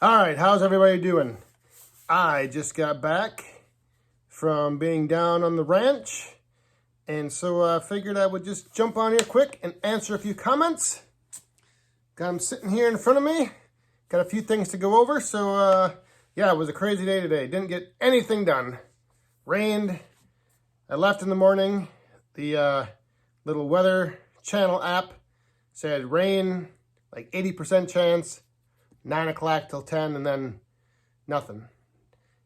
All right, how's everybody doing? I just got back from being down on the ranch, and so I figured I would just jump on here quick and answer a few comments. Got them sitting here in front of me. Got a few things to go over, so yeah, it was a crazy day today. Didn't get anything done. Rained. I left in the morning. The little weather channel app said rain, like 80% chance. 9 o'clock till 10, and then nothing.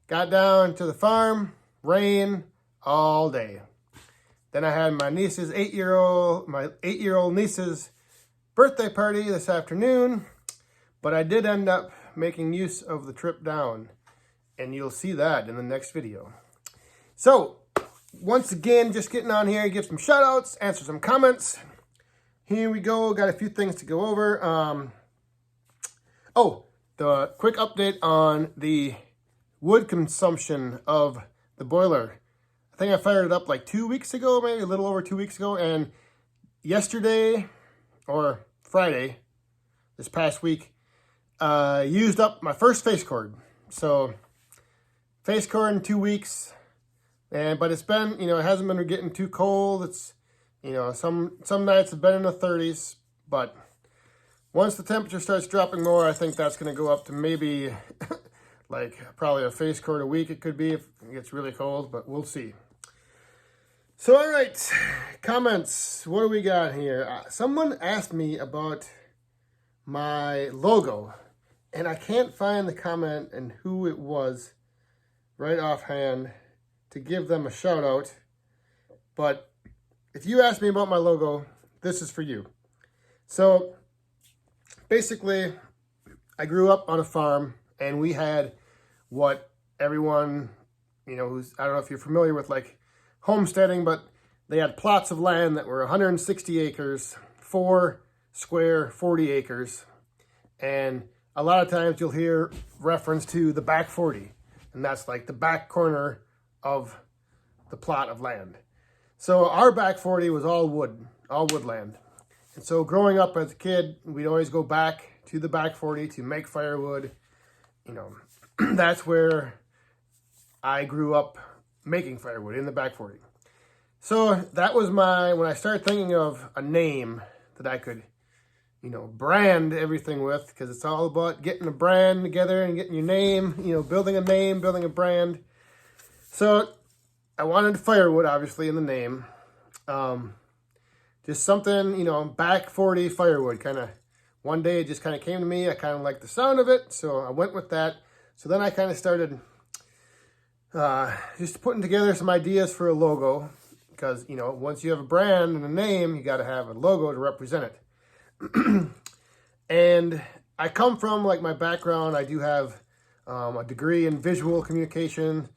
Got down to the farm, rain all day. Then I had my niece's 8-year-old niece's birthday party this afternoon, but I did end up making use of the trip down, and you'll see that in the next video. So, once again, just getting on here, give some shout outs, answer some comments. Here we go, got a few things to go over. The quick update on the wood consumption of the boiler. I think I fired it up like 2 weeks ago, maybe a little over 2 weeks ago, and yesterday, or Friday, this past week, used up my first face cord. So, face cord in 2 weeks, but it's been, it hasn't been getting too cold. It's, some nights have been in the 30s, but once the temperature starts dropping more, I think that's going to go up to maybe like probably a face cord a week. It could be if it gets really cold, but we'll see. So, all right, comments. What do we got here? Someone asked me about my logo, and I can't find the comment and who it was right offhand to give them a shout out. But if you ask me about my logo, this is for you. So, basically, I grew up on a farm, and we had what everyone, I don't know if you're familiar with like homesteading, but they had plots of land that were 160 acres, 4 square 40 acres. And a lot of times you'll hear reference to the back 40, and that's like the back corner of the plot of land. So our back 40 was all woodland. And so growing up as a kid, we'd always go back to the back 40 to make firewood. That's where I grew up making firewood, in the back 40. So that was when I started thinking of a name that I could, brand everything with, because it's all about getting a brand together and getting your name, building a name, building a brand. So I wanted firewood, obviously, in the name. Just something, back 40 firewood, kind of, one day it just kind of came to me. I kind of liked the sound of it, so I went with that. So then I kind of started just putting together some ideas for a logo, because, once you have a brand and a name, you got to have a logo to represent it. And I come from, like, my background, I do have a degree in visual communication.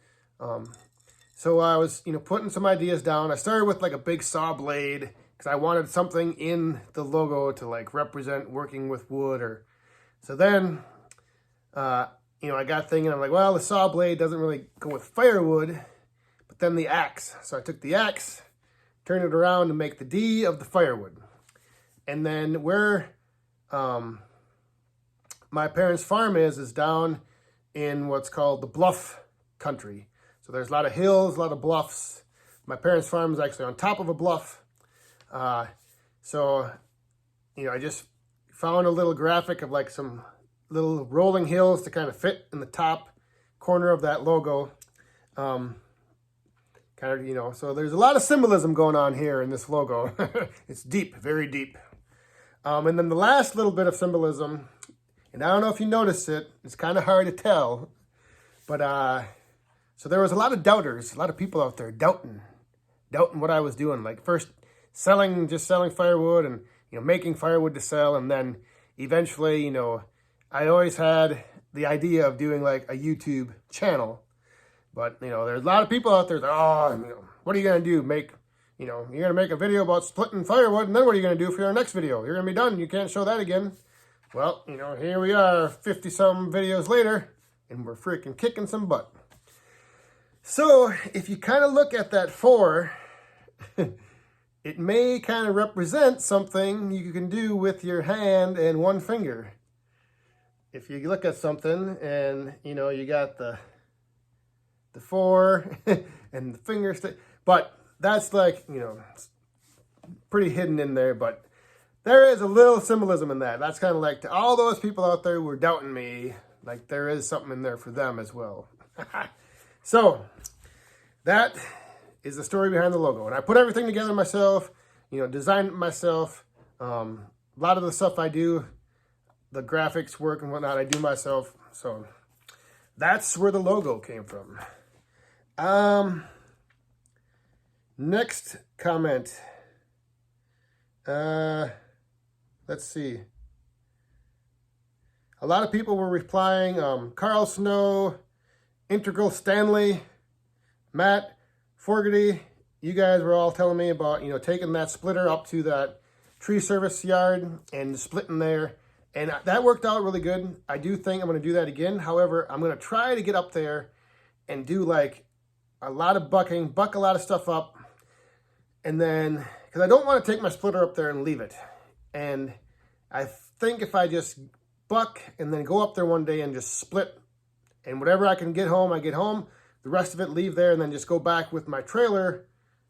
So I was, putting some ideas down. I started with, like, a big saw blade, because I wanted something in the logo to like represent working with wood. So then, I got thinking, I'm like, well, the saw blade doesn't really go with firewood, but then the axe. So I took the axe, turned it around to make the D of the firewood. And then where my parents' farm is down in what's called the bluff country. So there's a lot of hills, a lot of bluffs. My parents' farm is actually on top of a bluff. So, I just found a little graphic of like some little rolling hills to kind of fit in the top corner of that logo. So there's a lot of symbolism going on here in this logo. It's deep, very deep. And then the last little bit of symbolism, and I don't know if you noticed it, it's kind of hard to tell, but, so there was a lot of doubters, a lot of people out there doubting what I was doing. Like first, just selling firewood and, making firewood to sell. And then eventually, I always had the idea of doing like a YouTube channel, but, there's a lot of people out there that, what are you going to do? You're going to make a video about splitting firewood, and then what are you going to do for your next video? You're going to be done. You can't show that again. Well, here we are 50-some videos later, and we're freaking kicking some butt. So if you kind of look at that 4, it may kind of represent something you can do with your hand and one finger. if you look at something and, you know, you got the 4 and the finger stick, but that's like, you know, pretty hidden in there, but there is a little symbolism in that. That's kind of like to all those people out there who were doubting me, like there is something in there for them as well. So that is the story behind the logo. And I put everything together myself, you know, designed it myself. A lot of the stuff I do, the graphics work and whatnot, I do myself. So that's where the logo came from. Next comment. Let's see. A lot of people were replying. Carl Snow, Integral Stanley, Matt Forgerty, you guys were all telling me about, you know, taking that splitter up to that tree service yard and splitting there. And that worked out really good. I do think I'm going to do that again. However, I'm going to try to get up there and do like a lot of bucking, buck a lot of stuff up. And then, because I don't want to take my splitter up there and leave it. And I think if I just buck and then go up there one day and just split, and whatever I can get home, I get home. The rest of it, leave there, and then just go back with my trailer,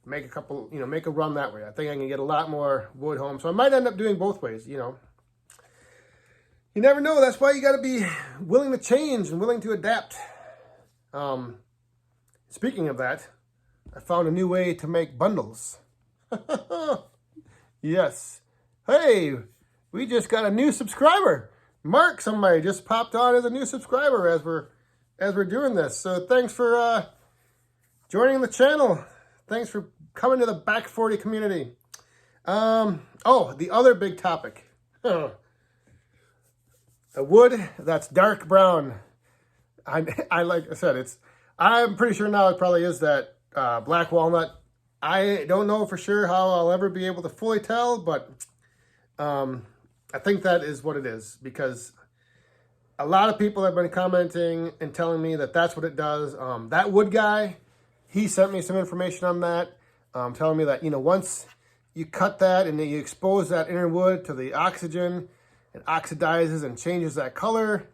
make a couple, you know, make a run that way. I think I can get a lot more wood home. So I might end up doing both ways, you know. You never know. That's why you got to be willing to change and willing to adapt. Speaking of that, I found a new way to make bundles. Yes. Hey, we just got a new subscriber. Mark, somebody just popped on as a new subscriber as we're doing this. So thanks for joining the channel. Thanks for coming to the Back 40 community. Oh, the other big topic. The wood that's dark brown. I like I said, I'm pretty sure now it probably is that black walnut. I don't know for sure how I'll ever be able to fully tell, but I think that is what it is, because a lot of people have been commenting and telling me that that's what it does. That wood guy, he sent me some information on that, telling me that, you know, once you cut that and then you expose that inner wood to the oxygen, it oxidizes and changes that color.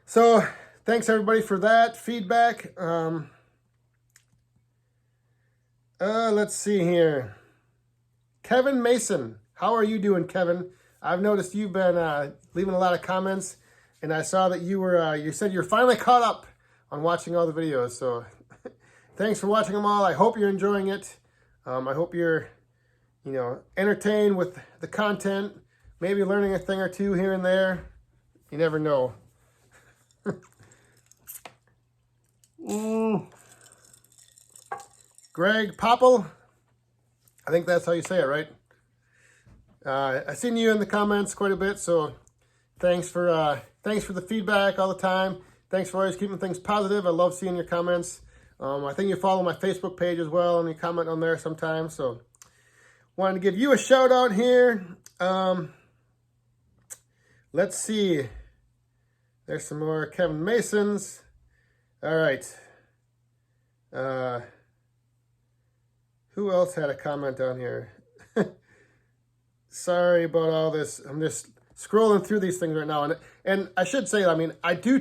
So thanks everybody for that feedback. Let's see here. Kevin Mason. How are you doing, Kevin? I've noticed you've been leaving a lot of comments, and I saw that you said you're finally caught up on watching all the videos. So thanks for watching them all. I hope you're enjoying it. I hope you're, you know, entertained with the content, maybe learning a thing or two here and there. You never know. Greg Popple, I think that's how you say it, right? I've seen you in the comments quite a bit, so thanks for the feedback all the time. Thanks for always keeping things positive. I love seeing your comments. I think you follow my Facebook page as well, and you comment on there sometimes. So wanted to give you a shout out here. Let's see. There's some more Kevin Masons. All right. Who else had a comment on here? Sorry about all this. I'm just scrolling through these things right now, and I should say, I mean, I do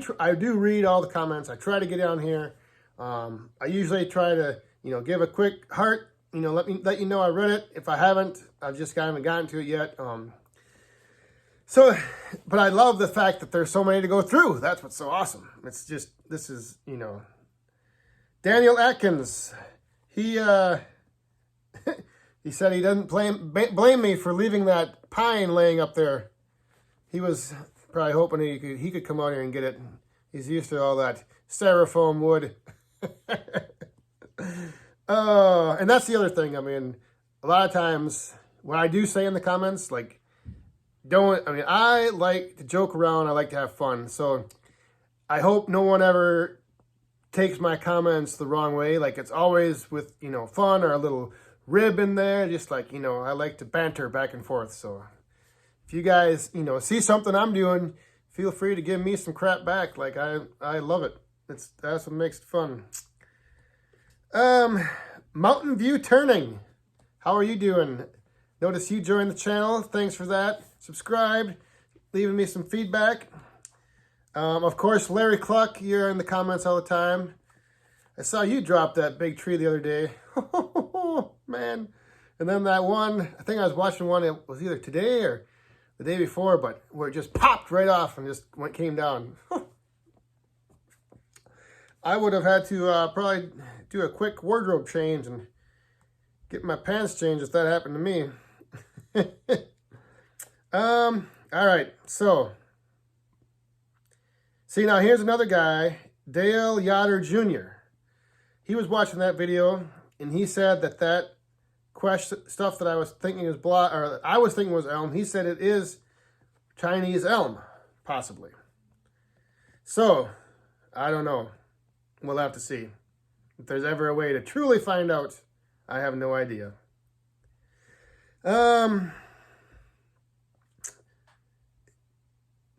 read all the comments. I try to get down here. I usually try to, you know, give a quick heart. You know, let you know I read it. If I haven't, I just haven't gotten to it yet. So, but I love the fact that there's so many to go through. That's what's so awesome. It's just, this is, you know, Daniel Atkins. He he said he doesn't blame me for leaving that pine laying up there. He was probably hoping he could come out here and get it. He's used to all that styrofoam wood. And that's the other thing. I mean, a lot of times what I do say in the comments, like, I like to joke around. I like to have fun. So I hope no one ever takes my comments the wrong way. Like, it's always with, you know, fun or a little rib in there. Just like, you know, I like to banter back and forth. So if you guys, you know, see something I'm doing, feel free to give me some crap back. Like, I love it. That's what makes it fun. Mountain View Turning. How are you doing? Notice you joined the channel. Thanks for that. Subscribe. leaving me some feedback. Of course, Larry Cluck, you're in the comments all the time. I saw you drop that big tree the other day. Man. And then that one, I think I was watching one, it was either today or the day before, but where it just popped right off and just came down. I would have had to probably do a quick wardrobe change and get my pants changed if that happened to me. All right, so. See, now here's another guy, Dale Yoder Jr. He was watching that video, and he said that stuff that I was thinking was elm. He said it is Chinese elm, possibly. So, I don't know. We'll have to see. If there's ever a way to truly find out, I have no idea.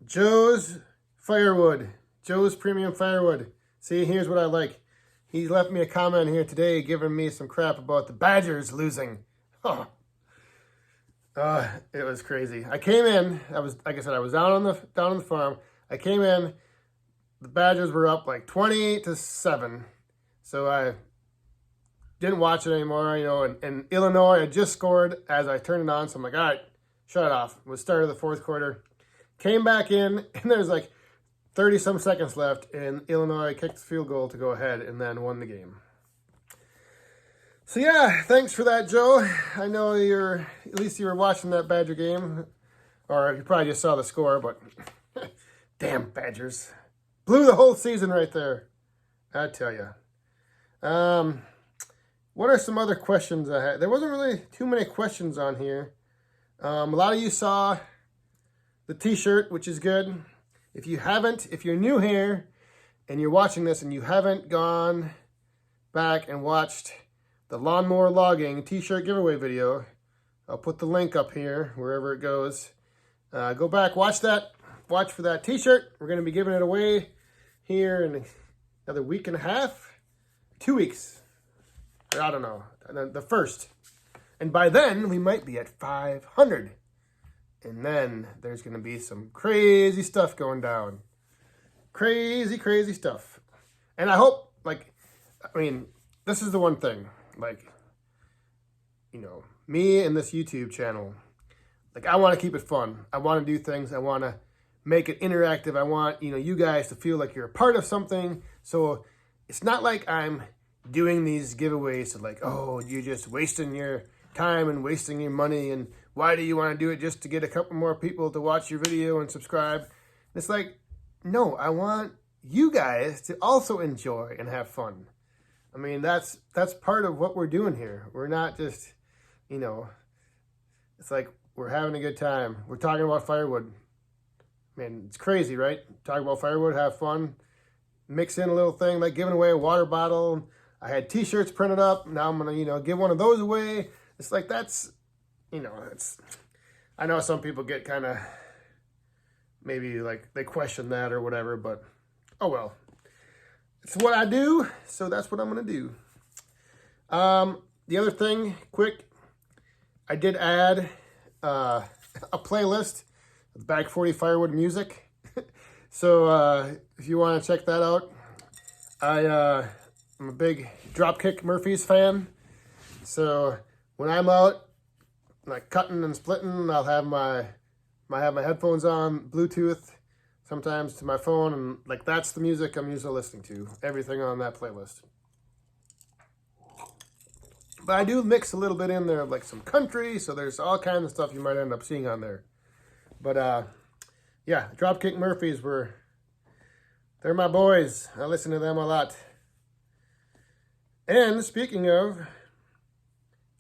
Joe's Firewood. Joe's Premium Firewood. See, here's what I like. He left me a comment here today giving me some crap about the Badgers losing. Oh. It was crazy. I came in, like I said, I was down on the farm. I came in, the Badgers were up like 20-7. So I didn't watch it anymore, you know, and Illinois had just scored as I turned it on. So I'm like, all right, shut it off. It was start of the fourth quarter. Came back in, and there's like 30-some seconds left, and Illinois kicked the field goal to go ahead and then won the game. So yeah, thanks for that, Joe. I know at least you were watching that Badger game, or you probably just saw the score, but damn Badgers. Blew the whole season right there, I tell you. What are some other questions I had? There wasn't really too many questions on here. A lot of you saw the t-shirt, which is good. If you're new here and you're watching this and you haven't gone back and watched the lawnmower logging t-shirt giveaway video, I'll put the link up here, wherever it goes. Go back, watch for that t-shirt. We're going to be giving it away here in another week and a half, 2 weeks. I don't know, the first. And by then, we might be at 500. And then there's going to be some crazy stuff going down. Crazy, crazy stuff. And I hope, this is the one thing. Me and this YouTube channel, I want to keep it fun. I want to do things. I want to make it interactive. I want, you guys to feel like you're a part of something. So it's not like I'm doing these giveaways to oh, you're just wasting your time and wasting your money, and why do you want to do it just to get a couple more people to watch your video and subscribe? It's no, I want you guys to also enjoy and have fun. I mean, that's part of what we're doing here. We're not just, it's we're having a good time. We're talking about firewood. Man, it's crazy, right? Talk about firewood, have fun, mix in a little thing, like giving away a water bottle. I had t-shirts printed up. Now I'm going to, give one of those away. It's that's, I know some people get kind of, maybe they question that or whatever, but oh well. It's what I do, so that's what I'm going to do. The other thing, quick, I did add a playlist with Back 40 Firewood music. So if you want to check that out, I'm a big Dropkick Murphys fan. So when I'm out, cutting and splitting, I'll have my headphones on, Bluetooth, sometimes to my phone, and that's the music I'm usually listening to. Everything on that playlist. But I do mix a little bit in there of some country, so there's all kinds of stuff you might end up seeing on there. But yeah, Dropkick Murphys they're my boys. I listen to them a lot. And speaking of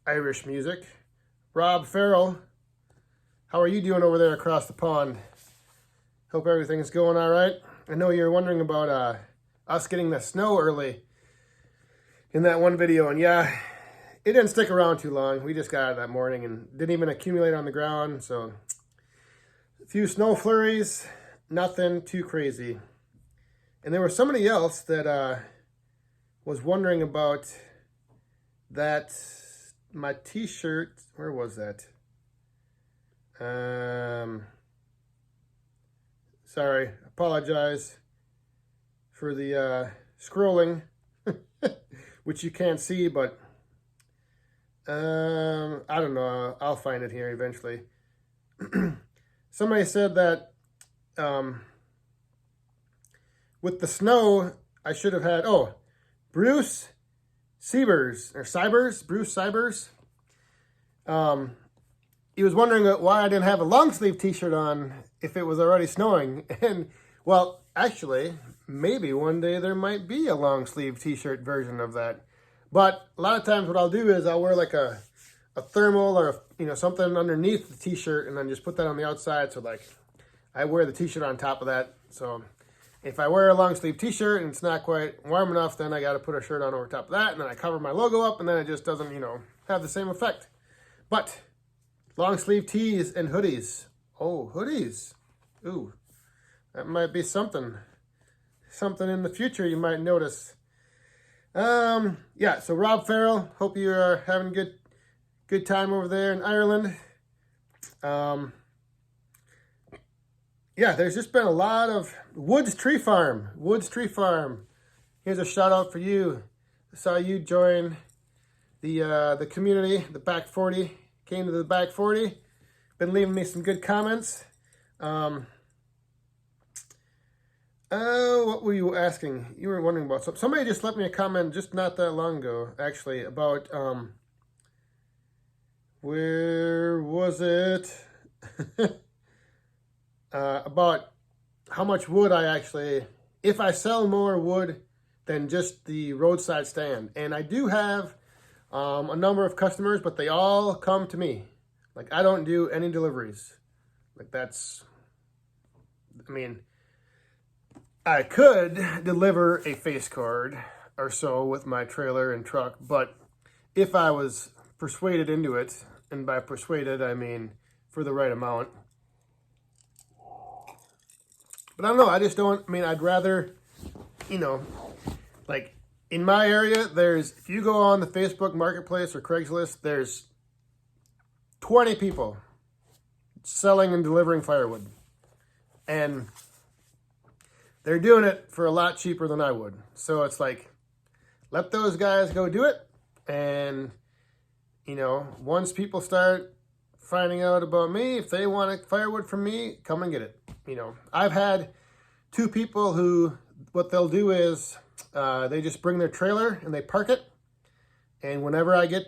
Irish music, Rob Farrell, how are you doing over there across the pond? Hope everything's going all right. I know you're wondering about us getting the snow early in that one video, and yeah, it didn't stick around too long. We just got it that morning and didn't even accumulate on the ground, so a few snow flurries, nothing too crazy. And there was somebody else that was wondering about that, my t-shirt, where was that? Sorry, apologize for the scrolling, which you can't see, but I don't know. I'll find it here eventually. Somebody said that with the snow, I should have had, Bruce Siebers, or Cybers, Bruce Cybers. He was wondering why I didn't have a long sleeve t-shirt on if it was already snowing. And, well, actually, maybe one day there might be a long sleeve t-shirt version of that. But a lot of times what I'll do is I'll wear like a thermal or, something underneath the t-shirt and then just put that on the outside. So, like, I wear the t-shirt on top of that. So if I wear a long sleeve t-shirt and it's not quite warm enough, then I got to put a shirt on over top of that. And then I cover my logo up and then it just doesn't, have the same effect. But long sleeve tees and hoodies. Oh, hoodies. Ooh, that might be something. Something in the future you might notice. Yeah, so Rob Farrell, hope you are having a good time over there in Ireland. Yeah, there's just been a lot of Woods Tree Farm. Woods Tree Farm. Here's a shout out for you. I saw you join the community, the Back 40. Came to the Back 40. Been leaving me some good comments. What were you asking? You were wondering about something. Somebody just left me a comment just not that long ago, actually, about where was it? About how much wood I actually, if I sell more wood than just the roadside stand. And I do have a number of customers, but they all come to me. Like, I don't do any deliveries. Like, that's, I mean, I could deliver a face card or so with my trailer and truck, but if I was persuaded into it, and by persuaded, I mean for the right amount. But I don't know, I just don't, I'd rather, like, in my area, if you go on the Facebook Marketplace or Craigslist, there's 20 people selling and delivering firewood. And they're doing it for a lot cheaper than I would. So it's like, let those guys go do it. And, once people start finding out about me, if they want firewood from me, come and get it. I've had 2 people who, what they'll do is, they just bring their trailer and they park it. And whenever I get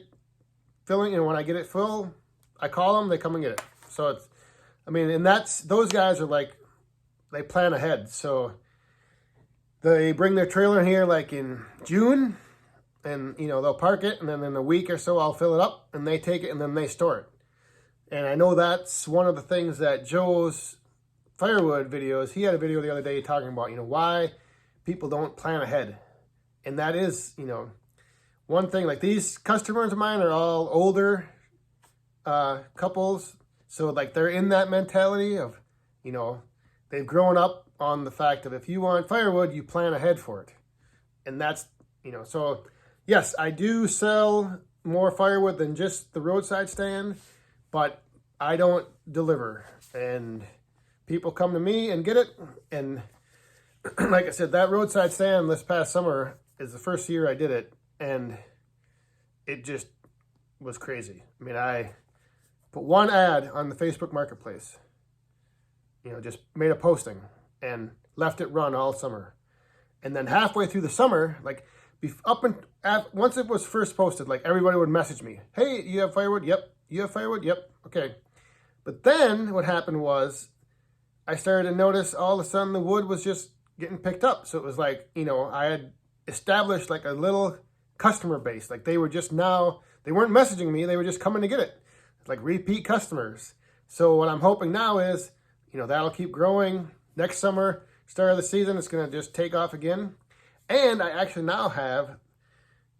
filling, when I get it full, I call them, they come and get it. So it's, and those guys are like, they plan ahead. So they bring their trailer in here like in June and, they'll park it. And then in a week or so, I'll fill it up and they take it and then they store it. And I know that's one of the things that Joe's Firewood videos, he had a video the other day talking about, why people don't plan ahead. And that is, one thing. Like, these customers of mine are all older couples. So, like, they're in that mentality of, they've grown up on the fact of if you want firewood, you plan ahead for it. And that's, so, yes, I do sell more firewood than just the roadside stand, but I don't deliver. And people come to me and get it. And like I said, that roadside stand this past summer is the first year I did it. And it just was crazy. I put one ad on the Facebook Marketplace, just made a posting and left it run all summer. And then halfway through the summer, like once it was first posted, like everybody would message me, hey, you have firewood? Yep. You have firewood? Yep. Okay. But then what happened was I started to notice all of a sudden the wood was just getting picked up. So it was like, I had established like a little customer base. Like, they were just now, they weren't messaging me. They were just coming to get it. Like repeat customers. So what I'm hoping now is, that'll keep growing. Next summer, start of the season, it's going to just take off again. And I actually now have,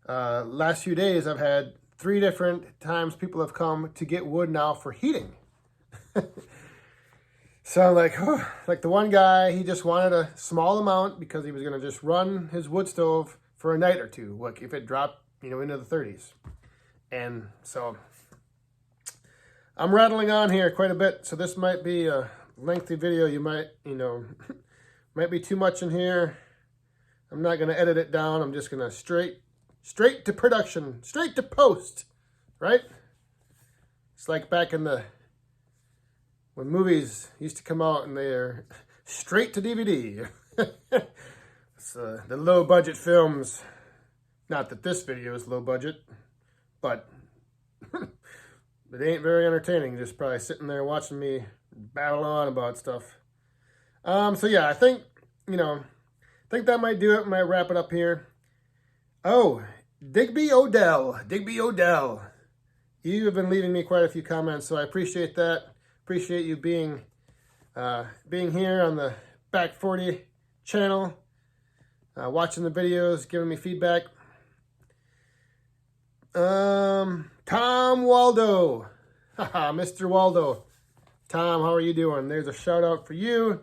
last few days, I've had 3 different times people have come to get wood now for heating. So I'm like, oh, like the one guy, he just wanted a small amount because he was going to just run his wood stove for a night or two. Like if it dropped, into the 30s. And so I'm rattling on here quite a bit. So this might be a lengthy video. You might, might be too much in here. I'm not going to edit it down. I'm just going to straight to production, straight to post, right? It's like back in when movies used to come out and they're straight to DVD. It's the low budget films. Not that this video is low budget, but it ain't very entertaining. Just probably sitting there watching me battle on about stuff. So yeah, I think that might do it. Might wrap it up here. Oh, Digby Odell. You have been leaving me quite a few comments, so I appreciate that. Appreciate you being here on the Back 40 channel, watching the videos, giving me feedback. Tom Waldo. Haha, Mr. Waldo. Tom, how are you doing? There's a shout out for you.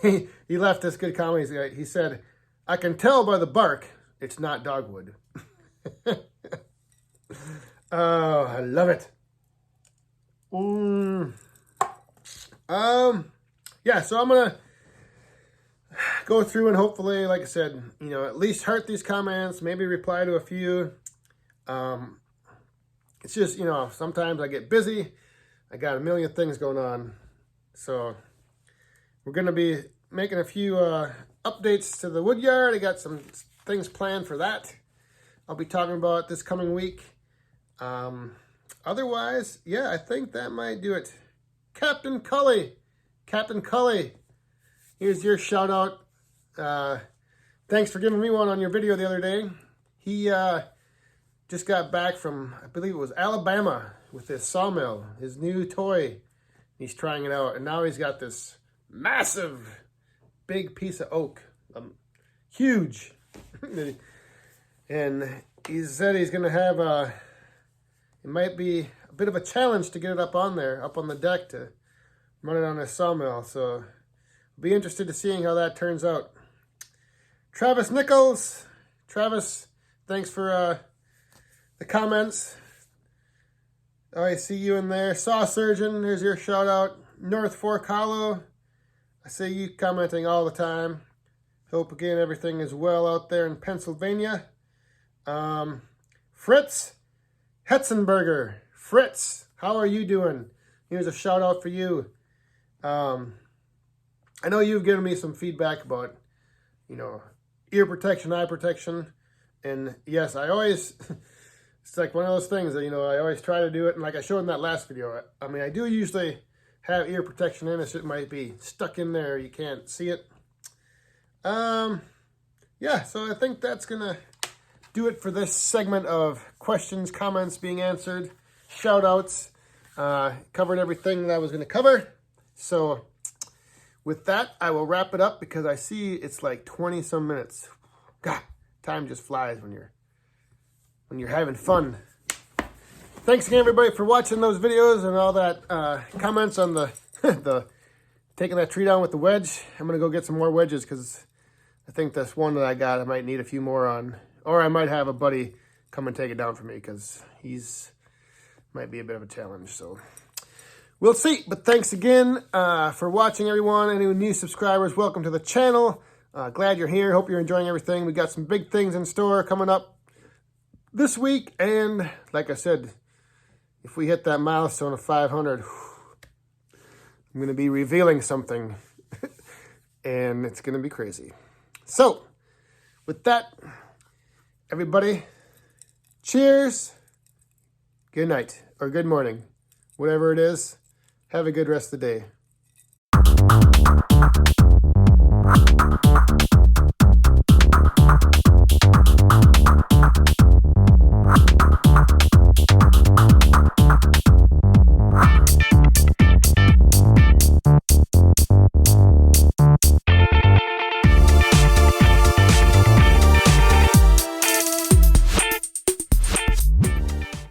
He left this good comment. He said, I can tell by the bark, it's not dogwood. Oh, I love it. Yeah, so I'm going to go through and hopefully, like I said, at least heart these comments, maybe reply to a few. It's just, sometimes I get busy. I got a million things going on. So we're going to be making a few updates to the wood yard. I got some things planned for that. I'll be talking about this coming week. Otherwise, yeah, I think that might do it. Captain Cully, here's your shout out. Thanks for giving me one on your video the other day. He just got back from, I believe it was Alabama, with his sawmill, his new toy. He's trying it out, and now he's got this massive, big piece of oak, huge. And he said he's going to have it might be a bit of a challenge to get it up on the deck to run it on his sawmill. So I'll be interested to seeing how that turns out. Travis Nichols. Travis, thanks for the comments. Oh, I see you in there. Saw Surgeon, here's your shout out. North Fork Hollow. I see you commenting all the time. Hope again everything is well out there in Pennsylvania. Fritz Hetzenberger. Fritz, how are you doing? Here's a shout out for you. I know you've given me some feedback about, ear protection, eye protection. And yes, I always, it's like one of those things that, I always try to do it. And like I showed in that last video, I mean, I do usually have ear protection in. It might be stuck in there. You can't see it. Yeah, so I think that's going to do it for this segment of questions, comments being answered, shout outs. Covered everything that I was going to cover. So with that, I will wrap it up because I see it's like 20 some minutes. God, time just flies when you're having fun. Thanks again, everybody, for watching those videos and all that comments on the taking that tree down with the wedge. I'm going to go get some more wedges because I think this one that I got, I might need a few more on. Or I might have a buddy come and take it down for me because might be a bit of a challenge. So we'll see. But thanks again for watching, everyone. Any new subscribers, welcome to the channel. Glad you're here. Hope you're enjoying everything. We got some big things in store coming up this week. And like I said, if we hit that milestone of 500, I'm going to be revealing something. And it's going to be crazy. So with that, everybody, cheers, good night, or good morning, whatever it is. Have a good rest of the day.